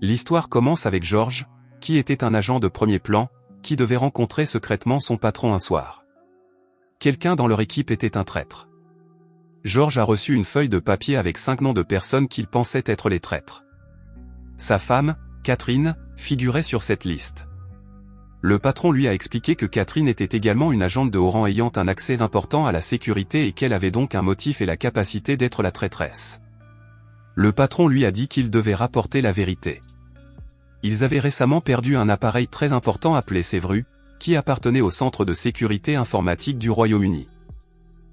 L'histoire commence avec George, qui était un agent de premier plan, qui devait rencontrer secrètement son patron un soir. Quelqu'un dans leur équipe était un traître. George a reçu une feuille de papier avec 5 noms de personnes qu'il pensait être les traîtres. Sa femme, Catherine, figurait sur cette liste. Le patron lui a expliqué que Catherine était également une agente de haut rang ayant un accès important à la sécurité et qu'elle avait donc un motif et la capacité d'être la traîtresse. Le patron lui a dit qu'il devait rapporter la vérité. Ils avaient récemment perdu un appareil très important appelé Sévru, qui appartenait au centre de sécurité informatique du Royaume-Uni.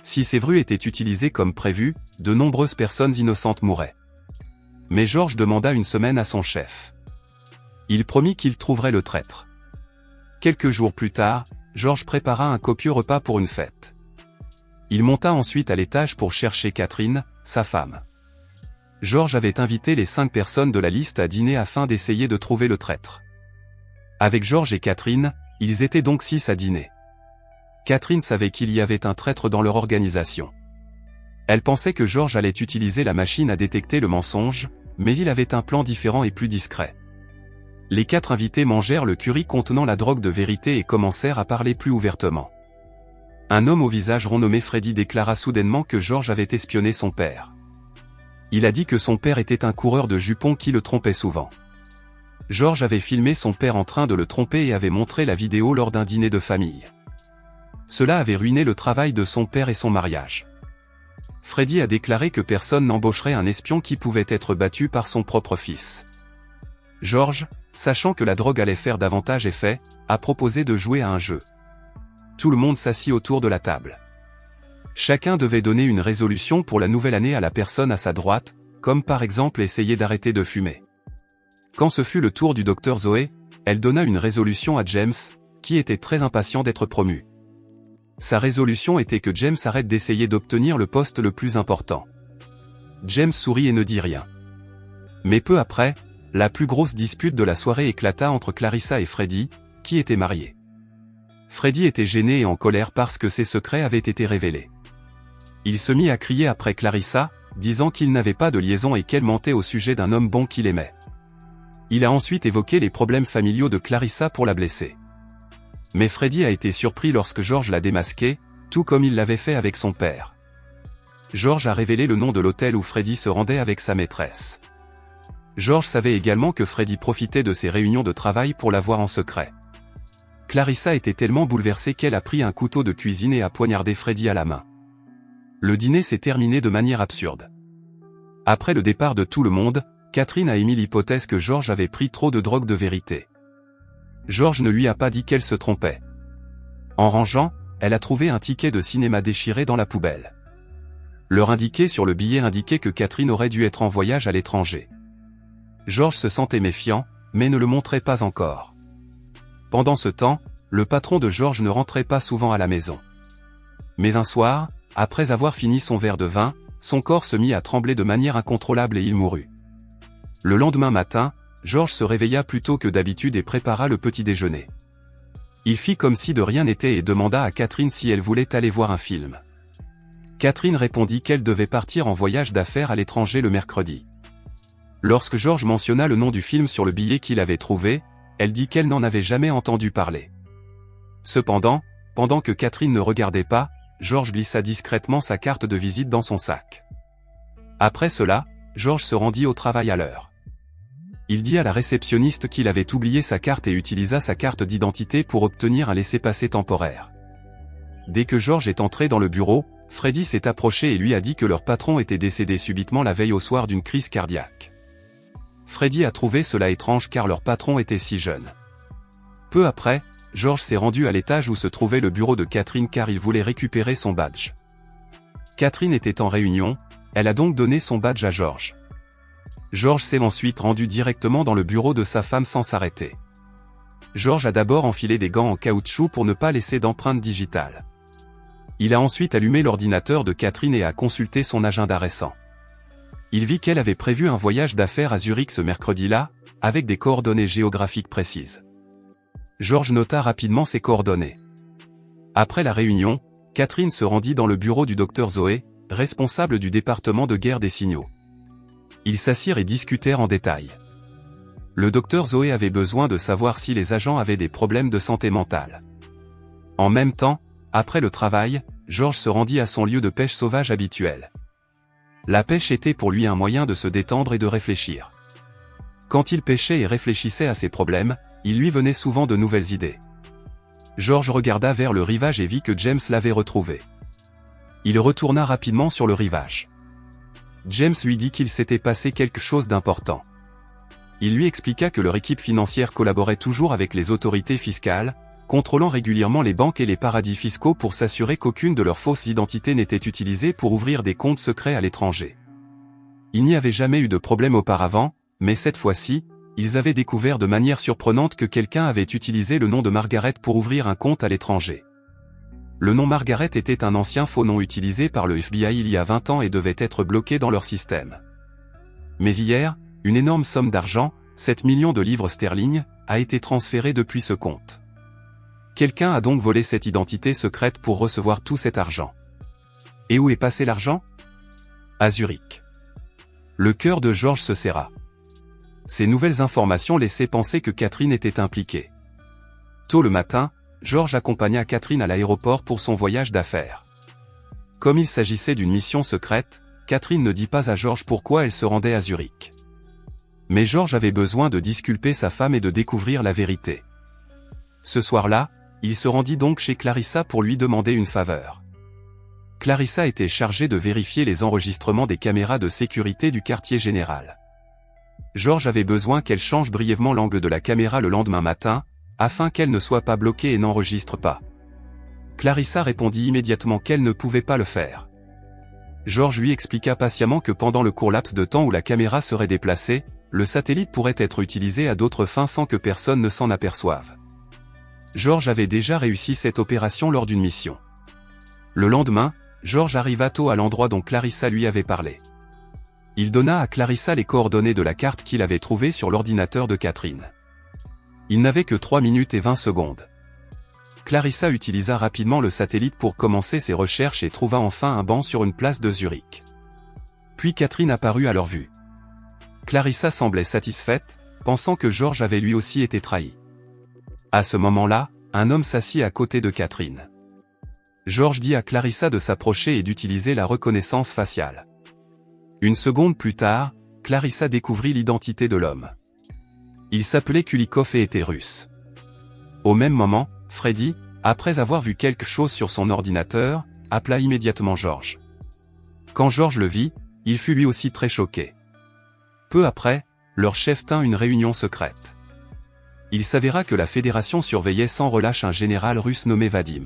Si Sévru était utilisé comme prévu, de nombreuses personnes innocentes mourraient. Mais George demanda une semaine à son chef. Il promit qu'il trouverait le traître. Quelques jours plus tard, George prépara un copieux repas pour une fête. Il monta ensuite à l'étage pour chercher Catherine, sa femme. George avait invité les 5 personnes de la liste à dîner afin d'essayer de trouver le traître. Avec George et Catherine, ils étaient donc 6 à dîner. Catherine savait qu'il y avait un traître dans leur organisation. Elle pensait que George allait utiliser la machine à détecter le mensonge, mais il avait un plan différent et plus discret. Les 4 invités mangèrent le curry contenant la drogue de vérité et commencèrent à parler plus ouvertement. Un homme au visage rond nommé Freddy déclara soudainement que George avait espionné son père. Il a dit que son père était un coureur de jupons qui le trompait souvent. George avait filmé son père en train de le tromper et avait montré la vidéo lors d'un dîner de famille. Cela avait ruiné le travail de son père et son mariage. Freddy a déclaré que personne n'embaucherait un espion qui pouvait être battu par son propre fils. George, sachant que la drogue allait faire davantage effet, a proposé de jouer à un jeu. Tout le monde s'assit autour de la table. Chacun devait donner une résolution pour la nouvelle année à la personne à sa droite, comme par exemple essayer d'arrêter de fumer. Quand ce fut le tour du docteur Zoé, elle donna une résolution à James, qui était très impatient d'être promu. Sa résolution était que James arrête d'essayer d'obtenir le poste le plus important. James sourit et ne dit rien. Mais peu après, la plus grosse dispute de la soirée éclata entre Clarissa et Freddy, qui étaient mariés. Freddy était gêné et en colère parce que ses secrets avaient été révélés. Il se mit à crier après Clarissa, disant qu'il n'avait pas de liaison et qu'elle mentait au sujet d'un homme bon qu'il aimait. Il a ensuite évoqué les problèmes familiaux de Clarissa pour la blesser. Mais Freddy a été surpris lorsque George l'a démasqué, tout comme il l'avait fait avec son père. George a révélé le nom de l'hôtel où Freddy se rendait avec sa maîtresse. George savait également que Freddy profitait de ses réunions de travail pour la voir en secret. Clarissa était tellement bouleversée qu'elle a pris un couteau de cuisine et a poignardé Freddy à la main. Le dîner s'est terminé de manière absurde. Après le départ de tout le monde, Catherine a émis l'hypothèse que George avait pris trop de drogue de vérité. George ne lui a pas dit qu'elle se trompait. En rangeant, elle a trouvé un ticket de cinéma déchiré dans la poubelle. L'heure indiquée sur le billet indiquait que Catherine aurait dû être en voyage à l'étranger. George se sentait méfiant, mais ne le montrait pas encore. Pendant ce temps, le patron de George ne rentrait pas souvent à la maison. Mais un soir, après avoir fini son verre de vin, son corps se mit à trembler de manière incontrôlable et il mourut. Le lendemain matin, George se réveilla plus tôt que d'habitude et prépara le petit déjeuner. Il fit comme si de rien n'était et demanda à Catherine si elle voulait aller voir un film. Catherine répondit qu'elle devait partir en voyage d'affaires à l'étranger le mercredi. Lorsque George mentionna le nom du film sur le billet qu'il avait trouvé, elle dit qu'elle n'en avait jamais entendu parler. Cependant, pendant que Catherine ne regardait pas, George glissa discrètement sa carte de visite dans son sac. Après cela, George se rendit au travail à l'heure. Il dit à la réceptionniste qu'il avait oublié sa carte et utilisa sa carte d'identité pour obtenir un laissez-passer temporaire. Dès que George est entré dans le bureau, Freddy s'est approché et lui a dit que leur patron était décédé subitement la veille au soir d'une crise cardiaque. Freddy a trouvé cela étrange car leur patron était si jeune. Peu après, George s'est rendu à l'étage où se trouvait le bureau de Catherine car il voulait récupérer son badge. Catherine était en réunion, elle a donc donné son badge à George. George s'est ensuite rendu directement dans le bureau de sa femme sans s'arrêter. George a d'abord enfilé des gants en caoutchouc pour ne pas laisser d'empreinte digitale. Il a ensuite allumé l'ordinateur de Catherine et a consulté son agenda récent. Il vit qu'elle avait prévu un voyage d'affaires à Zurich ce mercredi-là, avec des coordonnées géographiques précises. George nota rapidement ses coordonnées. Après la réunion, Catherine se rendit dans le bureau du docteur Zoé, responsable du département de guerre des signaux. Ils s'assirent et discutèrent en détail. Le docteur Zoé avait besoin de savoir si les agents avaient des problèmes de santé mentale. En même temps, après le travail, George se rendit à son lieu de pêche sauvage habituel. La pêche était pour lui un moyen de se détendre et de réfléchir. Quand il pêchait et réfléchissait à ses problèmes, il lui venait souvent de nouvelles idées. George regarda vers le rivage et vit que James l'avait retrouvé. Il retourna rapidement sur le rivage. James lui dit qu'il s'était passé quelque chose d'important. Il lui expliqua que leur équipe financière collaborait toujours avec les autorités fiscales, contrôlant régulièrement les banques et les paradis fiscaux pour s'assurer qu'aucune de leurs fausses identités n'était utilisée pour ouvrir des comptes secrets à l'étranger. Il n'y avait jamais eu de problème auparavant, mais cette fois-ci, ils avaient découvert de manière surprenante que quelqu'un avait utilisé le nom de Margaret pour ouvrir un compte à l'étranger. Le nom Margaret était un ancien faux nom utilisé par le FBI il y a 20 ans et devait être bloqué dans leur système. Mais hier, une énorme somme d'argent, 7 millions de livres sterling, a été transférée depuis ce compte. Quelqu'un a donc volé cette identité secrète pour recevoir tout cet argent. Et où est passé l'argent? À Zurich. Le cœur de George se serra. Ces nouvelles informations laissaient penser que Catherine était impliquée. Tôt le matin, George accompagna Catherine à l'aéroport pour son voyage d'affaires. Comme il s'agissait d'une mission secrète, Catherine ne dit pas à George pourquoi elle se rendait à Zurich. Mais George avait besoin de disculper sa femme et de découvrir la vérité. Ce soir-là, il se rendit donc chez Clarissa pour lui demander une faveur. Clarissa était chargée de vérifier les enregistrements des caméras de sécurité du quartier général. George avait besoin qu'elle change brièvement l'angle de la caméra le lendemain matin, afin qu'elle ne soit pas bloquée et n'enregistre pas. Clarissa répondit immédiatement qu'elle ne pouvait pas le faire. George lui expliqua patiemment que pendant le court laps de temps où la caméra serait déplacée, le satellite pourrait être utilisé à d'autres fins sans que personne ne s'en aperçoive. George avait déjà réussi cette opération lors d'une mission. Le lendemain, George arriva tôt à l'endroit dont Clarissa lui avait parlé. Il donna à Clarissa les coordonnées de la carte qu'il avait trouvée sur l'ordinateur de Catherine. Il n'avait que 3 minutes et 20 secondes. Clarissa utilisa rapidement le satellite pour commencer ses recherches et trouva enfin un banc sur une place de Zurich. Puis Catherine apparut à leur vue. Clarissa semblait satisfaite, pensant que George avait lui aussi été trahi. À ce moment-là, un homme s'assit à côté de Catherine. George dit à Clarissa de s'approcher et d'utiliser la reconnaissance faciale. Une seconde plus tard, Clarissa découvrit l'identité de l'homme. Il s'appelait Kulikov et était russe. Au même moment, Freddy, après avoir vu quelque chose sur son ordinateur, appela immédiatement George. Quand George le vit, il fut lui aussi très choqué. Peu après, leur chef tint une réunion secrète. Il s'avéra que la fédération surveillait sans relâche un général russe nommé Vadim.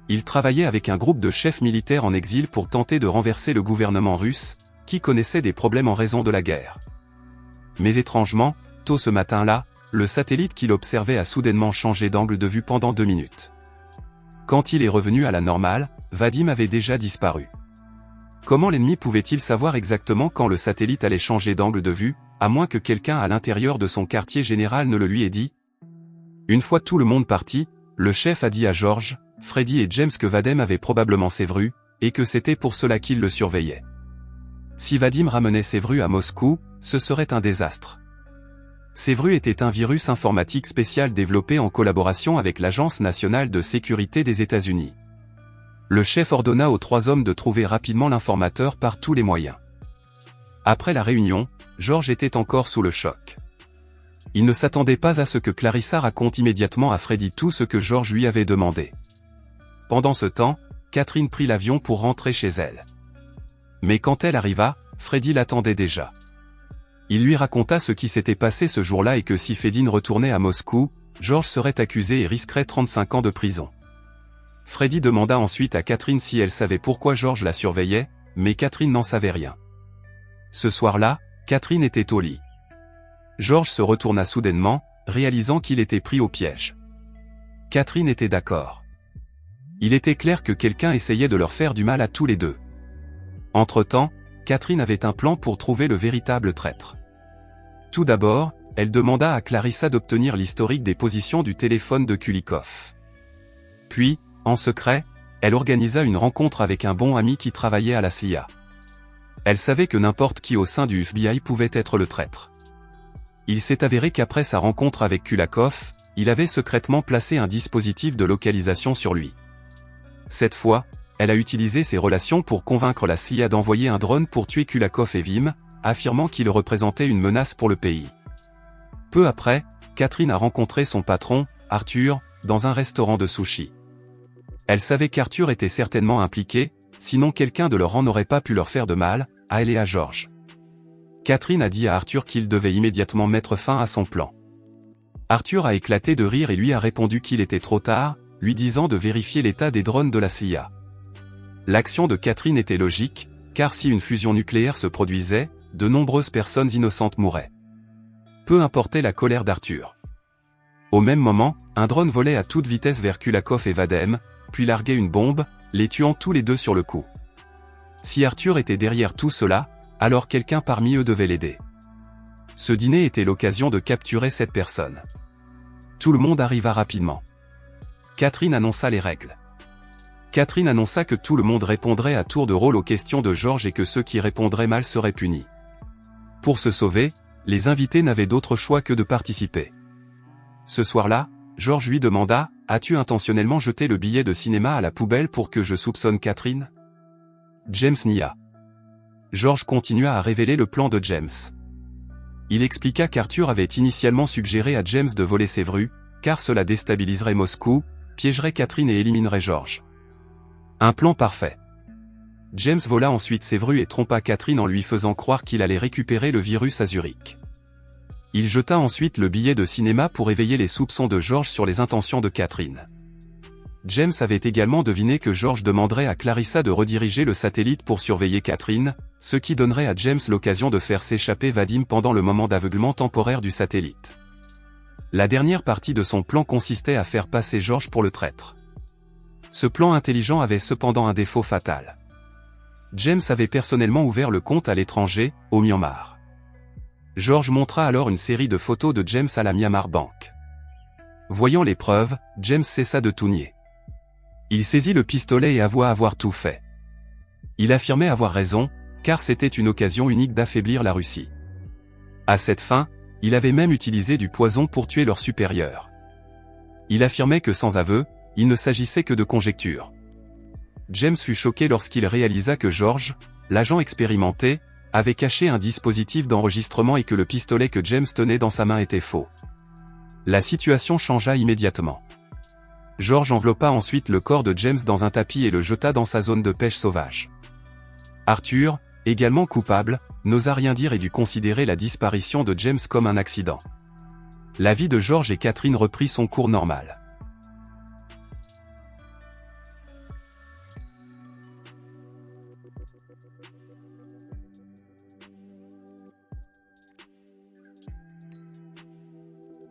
Il travaillait avec un groupe de chefs militaires en exil pour tenter de renverser le gouvernement russe, qui connaissait des problèmes en raison de la guerre. Mais étrangement, tôt ce matin-là, le satellite qu'il observait a soudainement changé d'angle de vue pendant 2 minutes. Quand il est revenu à la normale, Vadim avait déjà disparu. Comment l'ennemi pouvait-il savoir exactement quand le satellite allait changer d'angle de vue, à moins que quelqu'un à l'intérieur de son quartier général ne le lui ait dit? Une fois tout le monde parti, le chef a dit à George, Freddy et James que Vadim avait probablement Sévru, et que c'était pour cela qu'il le surveillait. Si Vadim ramenait Sévru à Moscou, ce serait un désastre. Sévru était un virus informatique spécial développé en collaboration avec l'Agence nationale de sécurité des États-Unis. Le chef ordonna aux 3 hommes de trouver rapidement l'informateur par tous les moyens. Après la réunion, George était encore sous le choc. Il ne s'attendait pas à ce que Clarissa raconte immédiatement à Freddy tout ce que George lui avait demandé. Pendant ce temps, Catherine prit l'avion pour rentrer chez elle. Mais quand elle arriva, Freddy l'attendait déjà. Il lui raconta ce qui s'était passé ce jour-là et que si Fedin retournait à Moscou, George serait accusé et risquerait 35 ans de prison. Freddy demanda ensuite à Catherine si elle savait pourquoi George la surveillait, mais Catherine n'en savait rien. Ce soir-là, Catherine était au lit. George se retourna soudainement, réalisant qu'il était pris au piège. Catherine était d'accord. Il était clair que quelqu'un essayait de leur faire du mal à tous les deux. Entre-temps, Catherine avait un plan pour trouver le véritable traître. Tout d'abord, elle demanda à Clarissa d'obtenir l'historique des positions du téléphone de Kulikov. Puis, en secret, elle organisa une rencontre avec un bon ami qui travaillait à la CIA. Elle savait que n'importe qui au sein du FBI pouvait être le traître. Il s'est avéré qu'après sa rencontre avec Kulakov, il avait secrètement placé un dispositif de localisation sur lui. Cette fois, elle a utilisé ses relations pour convaincre la CIA d'envoyer un drone pour tuer Kulakov et Vim, affirmant qu'il représentait une menace pour le pays. Peu après, Catherine a rencontré son patron, Arthur, dans un restaurant de sushi. Elle savait qu'Arthur était certainement impliqué, sinon quelqu'un de leur rang n'aurait pas pu leur faire de mal, à elle et à George. Catherine a dit à Arthur qu'il devait immédiatement mettre fin à son plan. Arthur a éclaté de rire et lui a répondu qu'il était trop tard, lui disant de vérifier l'état des drones de la CIA. L'action de Catherine était logique, car si une fusion nucléaire se produisait, de nombreuses personnes innocentes mourraient. Peu importait la colère d'Arthur. Au même moment, un drone volait à toute vitesse vers Kulakov et Vadem, puis larguait une bombe, les tuant tous les deux sur le coup. Si Arthur était derrière tout cela, alors quelqu'un parmi eux devait l'aider. Ce dîner était l'occasion de capturer cette personne. Tout le monde arriva rapidement. Catherine annonça les règles. Catherine annonça que tout le monde répondrait à tour de rôle aux questions de George et que ceux qui répondraient mal seraient punis. Pour se sauver, les invités n'avaient d'autre choix que de participer. Ce soir-là, George lui demanda « As-tu intentionnellement jeté le billet de cinéma à la poubelle pour que je soupçonne Catherine ?» James nia. George continua à révéler le plan de James. Il expliqua qu'Arthur avait initialement suggéré à James de voler Sévru, car cela déstabiliserait Moscou, piégerait Catherine et éliminerait George. Un plan parfait. James vola ensuite Sévru et trompa Catherine en lui faisant croire qu'il allait récupérer le virus à Zurich. Il jeta ensuite le billet de cinéma pour éveiller les soupçons de George sur les intentions de Catherine. James avait également deviné que George demanderait à Clarissa de rediriger le satellite pour surveiller Catherine, ce qui donnerait à James l'occasion de faire s'échapper Vadim pendant le moment d'aveuglement temporaire du satellite. La dernière partie de son plan consistait à faire passer George pour le traître. Ce plan intelligent avait cependant un défaut fatal. James avait personnellement ouvert le compte à l'étranger, au Myanmar. George montra alors une série de photos de James à la Myanmar Bank. Voyant les preuves, James cessa de tout nier. Il saisit le pistolet et avoua avoir tout fait. Il affirmait avoir raison, car c'était une occasion unique d'affaiblir la Russie. À cette fin, il avait même utilisé du poison pour tuer leur supérieur. Il affirmait que sans aveu, il ne s'agissait que de conjectures. James fut choqué lorsqu'il réalisa que George, l'agent expérimenté, avait caché un dispositif d'enregistrement et que le pistolet que James tenait dans sa main était faux. La situation changea immédiatement. George enveloppa ensuite le corps de James dans un tapis et le jeta dans sa zone de pêche sauvage. Arthur, également coupable, n'osa rien dire et dut considérer la disparition de James comme un accident. La vie de George et Catherine reprit son cours normal.